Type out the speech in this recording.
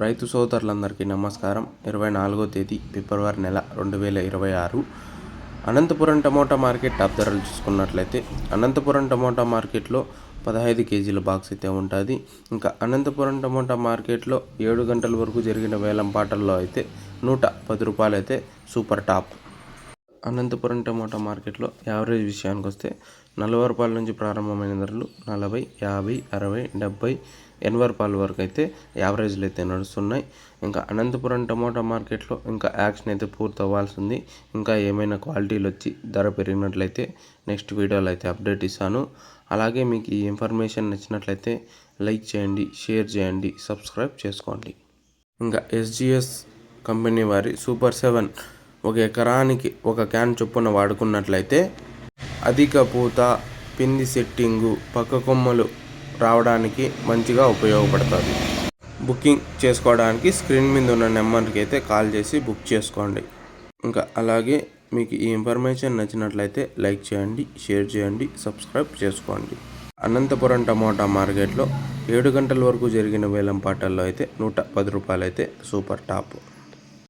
రైతు సోదరులందరికీ నమస్కారం. 24వ తేదీ ఫిబ్రవరి నెల 2026. అనంతపురం టమోటా మార్కెట్ టాప్ ధరలు చూసుకున్నట్లయితే అనంతపురం టమోటా మార్కెట్లో 15 కేజీల బాక్స్ అయితే ఉంటుంది. ఇంకా అనంతపురం టమోటా మార్కెట్లో 7 గంటల వరకు జరిగిన వేలం పాటల్లో అయితే 110 రూపాయలు అయితే సూపర్ టాప్. అనంతపురం టమోటా మార్కెట్లో యావరేజ్ విషయానికి వస్తే 40 రూపాయల నుంచి ప్రారంభమైన ధరలు 40, 50, 60, 70, 80 రూపాయల వరకు అయితే యావరేజ్లు అయితే నడుస్తున్నాయి. ఇంకా అనంతపురం టమోటా మార్కెట్లో ఇంకా యాక్షన్ అయితే పూర్తి అవ్వాల్సి ఉంది. ఇంకా ఏమైనా క్వాలిటీలు వచ్చి ధర పెరిగినట్లయితే నెక్స్ట్ వీడియోలో అయితే అప్డేట్ ఇస్తాను. అలాగే మీకు ఈ ఇన్ఫర్మేషన్ నచ్చినట్లయితే లైక్ చేయండి, షేర్ చేయండి, సబ్స్క్రైబ్ చేసుకోండి. ఇంకా SGS కంపెనీ వారి సూపర్ 7 ఒక ఎకరానికి 1 క్యాన్ చొప్పున వాడుకున్నట్లయితే అధిక పూత, పిండి సెట్టింగు, పక్క కొమ్మలు రావడానికి మంచిగా ఉపయోగపడుతుంది. బుకింగ్ చేసుకోవడానికి స్క్రీన్ మీద ఉన్న నెంబర్కి అయితే కాల్ చేసి బుక్ చేసుకోండి. ఇంకా అలాగే మీకు ఈ ఇన్ఫర్మేషన్ నచ్చినట్లయితే లైక్ చేయండి, షేర్ చేయండి, సబ్స్క్రైబ్ చేసుకోండి. అనంతపురం టమోటా మార్కెట్లో 7 గంటల వరకు జరిగిన వేలం పాటల్లో అయితే 110 రూపాయలు అయితే సూపర్ టాప్.